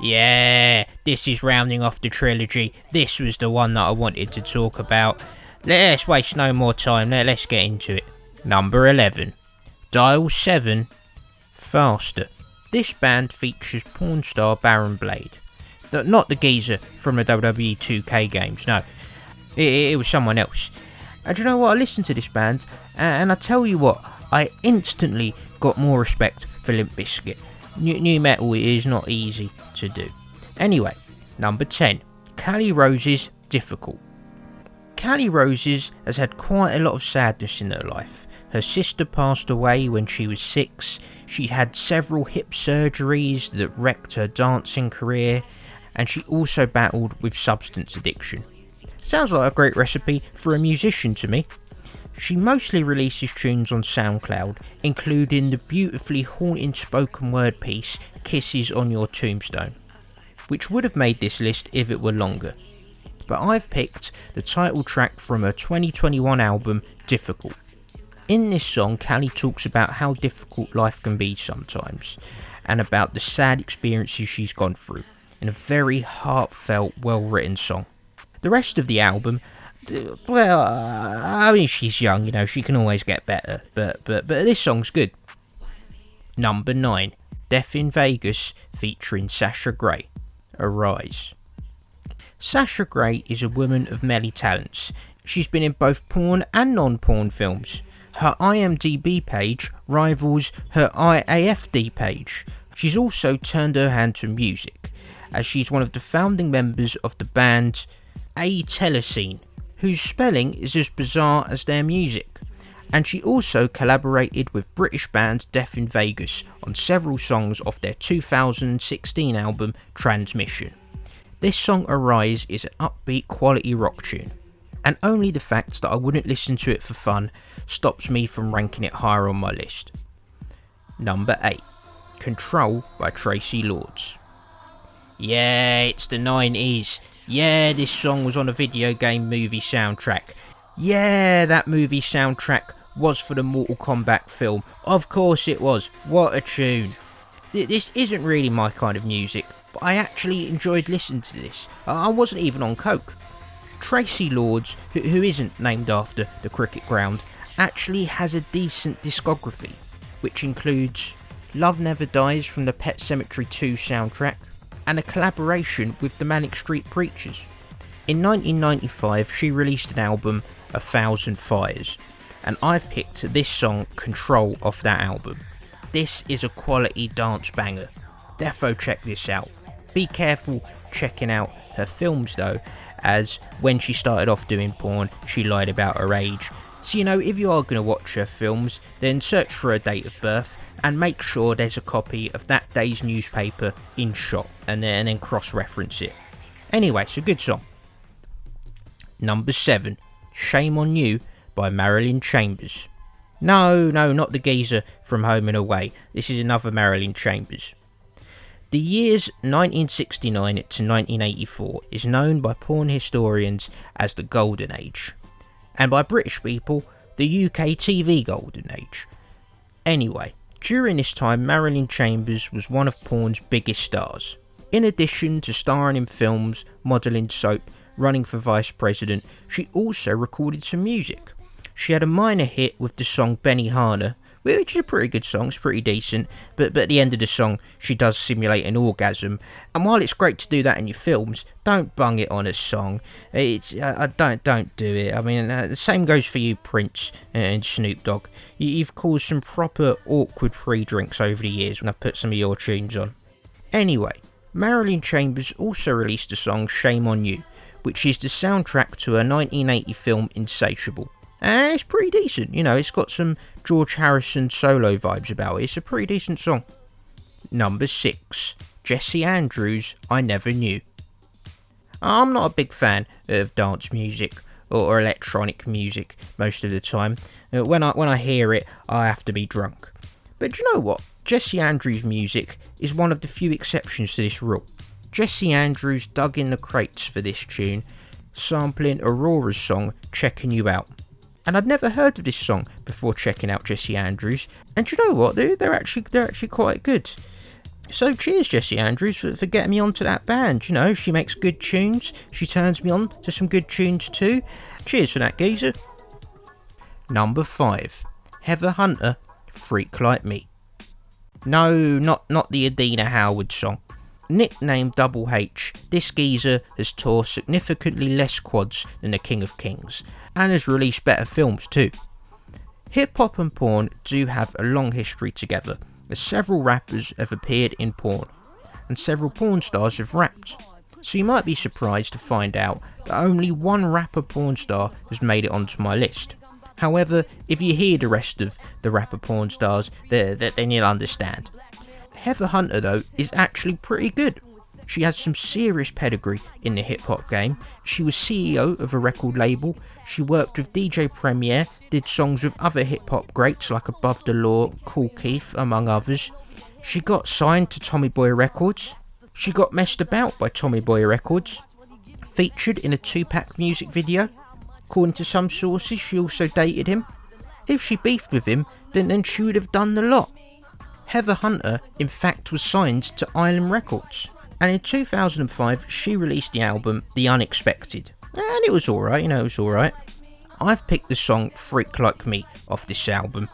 Yeah, this is rounding off the trilogy. This was the one that I wanted to talk about. Let's waste no more time. Let's get into it. Number 11. Dial 7. Faster. This band features porn star Baron Blade. Not the geezer from the WWE 2K games, no. It was someone else. And you know what? I listened to this band, and I tell you what, I instantly got more respect for Limp Bizkit. New metal is not easy to do. Anyway, number 10. Callie Rose's Difficult. Callie Roses has had quite a lot of sadness in her life. Her sister passed away when she was 6. She had several hip surgeries that wrecked her dancing career, and she also battled with substance addiction. Sounds like a great recipe for a musician to me. She mostly releases tunes on SoundCloud, including the beautifully haunting spoken word piece Kisses on Your Tombstone, which would have made this list if it were longer. But I've picked the title track from her 2021 album, Difficult. In this song, Callie talks about how difficult life can be sometimes, and about the sad experiences she's gone through, in a very heartfelt, well-written song. The rest of the album, well, I mean, she's young, she can always get better, but this song's good. Number 9. Death in Vegas featuring Sasha Grey, Arise. Sasha Grey is a woman of many talents. She's been in both porn and non-porn films. Her IMDb page rivals her IAFD page. She's also turned her hand to music, as she's one of the founding members of the band A Telescene, whose spelling is as bizarre as their music. And she also collaborated with British band Death in Vegas on several songs off their 2016 album Transmission. This song Arise is an upbeat quality rock tune, and only the fact that I wouldn't listen to it for fun stops me from ranking it higher on my list. Number 8. Control by Tracy Lords. Yeah, it's the 90s. Yeah, this song was on a video game movie soundtrack. Yeah, that movie soundtrack was for the Mortal Kombat film. Of course it was. What a tune. This isn't really my kind of music, but I actually enjoyed listening to this. I wasn't even on coke. Tracy Lords, who isn't named after the cricket ground, actually has a decent discography, which includes Love Never Dies from the Pet Sematary 2 soundtrack, and a collaboration with the Manic Street Preachers. In 1995, she released an album, 1,000 Fires, and I've picked this song, Control, off that album. This is a quality dance banger. Defo check this out. Be careful checking out her films though, as when she started off doing porn, she lied about her age. So if you are going to watch her films, then search for her date of birth and make sure there's a copy of that day's newspaper in shot, and then cross-reference it. Anyway, it's a good song. Number 7. Shame on You by Marilyn Chambers. No, not the geezer from Home and Away. This is another Marilyn Chambers. The years 1969 to 1984 is known by porn historians as the Golden Age, and by British people, the UK TV Golden Age. Anyway, during this time, Marilyn Chambers was one of porn's biggest stars. In addition to starring in films, modelling soap, running for vice president, she also recorded some music. She had a minor hit with the song Benny Hanna, which is a pretty good song, it's pretty decent, but at the end of the song she does simulate an orgasm, and while it's great to do that in your films, don't bung it on a song. Don't do it. I mean, the same goes for you, Prince and Snoop Dogg. You've caused some proper awkward free drinks over the years when I've put some of your tunes on. Anyway, Marilyn Chambers also released the song Shame on You, which is the soundtrack to her 1980 film Insatiable. And it's pretty decent, it's got some George Harrison solo vibes about it. It's a pretty decent song. Number 6. Jesse Andrews, I Never Knew. I'm not a big fan of dance music or electronic music most of the time. When I hear it, I have to be drunk. But you know what? Jesse Andrews' music is one of the few exceptions to this rule. Jesse Andrews dug in the crates for this tune, sampling Aurora's song Checking You Out. And I'd never heard of this song before checking out Jesse Andrews. And you know what? They're actually quite good. So cheers Jessie Andrews for getting me onto that band. You know, she makes good tunes, she turns me on to some good tunes too. Cheers for that, geezer. Number 5. Heather Hunter, Freak Like Me. No, not the Adina Howard song. Nicknamed Double H, this geezer has toured significantly less quads than the King of Kings, and has released better films too. Hip hop and porn do have a long history together, as several rappers have appeared in porn, and several porn stars have rapped. So you might be surprised to find out that only one rapper porn star has made it onto my list. However, if you hear the rest of the rapper porn stars, then you'll understand. Heather Hunter though is actually pretty good. She has some serious pedigree in the hip hop game. She was CEO of a record label. She worked with DJ Premier, did songs with other hip hop greats like Above the Law, Kool Keith, among others. She got signed to Tommy Boy Records. She got messed about by Tommy Boy Records. Featured in a Tupac music video. According to some sources, she also dated him. If she beefed with him, then she would have done the lot. Heather Hunter, in fact, was signed to Island Records, and in 2005 she released the album The Unexpected, and it was alright, it was alright. I've picked the song Freak Like Me off this album,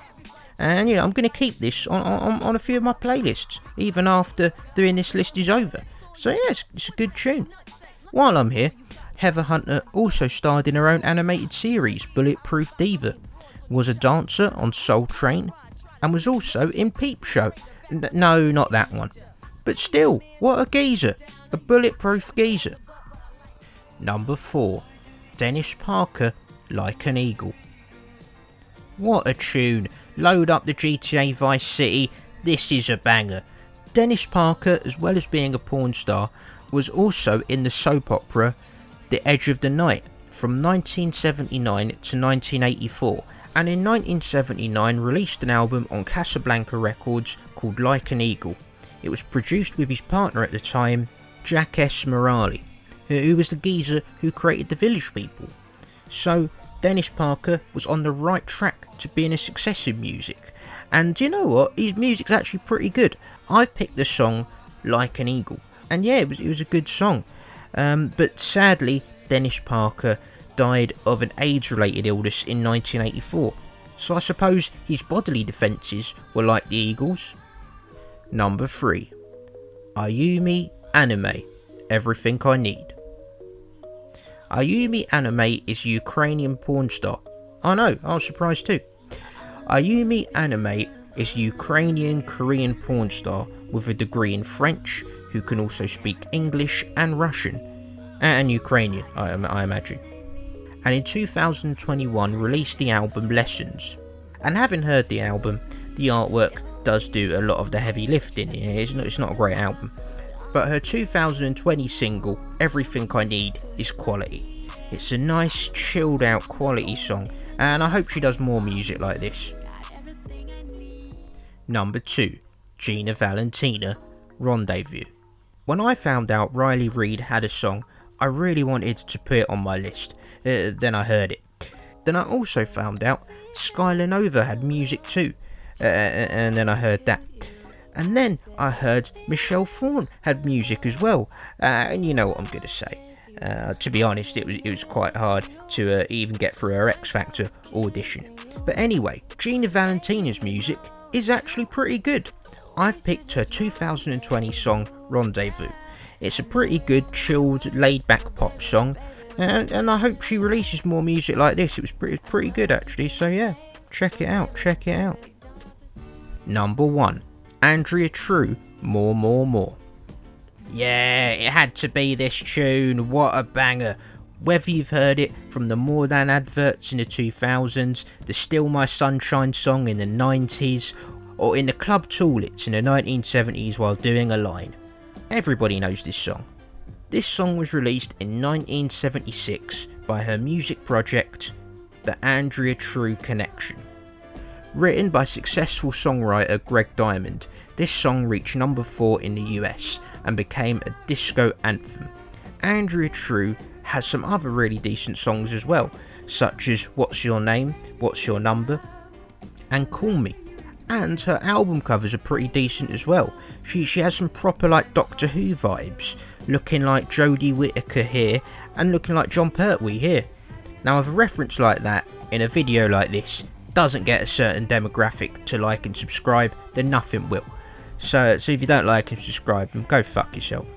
and I'm going to keep this on a few of my playlists, even after doing this list is over. So yeah, it's a good tune. While I'm here, Heather Hunter also starred in her own animated series, Bulletproof Diva, was a dancer on Soul Train, and was also in Peep Show. No, not that one. But still, what a geezer. A bulletproof geezer. Number 4. Dennis Parker, Like an Eagle. What a tune. Load up the GTA Vice City. This is a banger. Dennis Parker, as well as being a porn star, was also in the soap opera The Edge of the Night from 1979 to 1984. And in 1979 released an album on Casablanca Records called Like an Eagle. It was produced with his partner at the time, Jack S. Morali, who was the geezer who created the Village People. So Dennis Parker was on the right track to being a success in music. And you know what, his music's actually pretty good. I've picked the song Like an Eagle, and yeah, it was a good song. But sadly, Dennis Parker died of an AIDS-related illness in 1984, so I suppose his bodily defences were like the Eagles. Number 3. Ayumi Anime, Everything I Need. Ayumi Anime is a Ukrainian porn star. I know, I was surprised too. Ayumi Anime is a Ukrainian Korean porn star with a degree in French, who can also speak English and Russian, and Ukrainian, I imagine. And in 2021 released the album Lessons. And having heard the album, the artwork does do a lot of the heavy lifting. It's not a great album. But her 2020 single, Everything I Need, is quality. It's a nice, chilled out quality song, and I hope she does more music like this. Number 2. Gina Valentina, Rendezvous. When I found out Ried had a song, I really wanted to put it on my list. Then I heard it. Then I also found out Skylar Nova had music too, and then I heard that. And then I heard Michelle Thorne had music as well, and you know what I'm going to say. To be honest, it was quite hard to even get through her X Factor audition. But anyway, Gina Valentina's music is actually pretty good. I've picked her 2020 song Rendezvous. It's a pretty good, chilled, laid-back pop song. And I hope she releases more music like this. It was pretty good actually, so yeah, check it out. Number 1. Andrea True, More. Yeah, it had to be this tune, what a banger. Whether you've heard it from the More Than adverts in the 2000s, the Still My Sunshine song in the 90s, or in the club toilets in the 1970s while doing a line. Everybody knows this song. This song was released in 1976 by her music project, The Andrea True Connection. Written by successful songwriter Greg Diamond, this song reached number 4 in the US and became a disco anthem. Andrea True has some other really decent songs as well, such as What's Your Name, What's Your Number, and Call Me. And her album covers are pretty decent as well. She has some proper like Doctor Who vibes, looking like Jodie Whittaker here and looking like Jon Pertwee here. Now if a reference like that in a video like this doesn't get a certain demographic to like and subscribe, then nothing will. So if you don't like and subscribe, then go fuck yourself.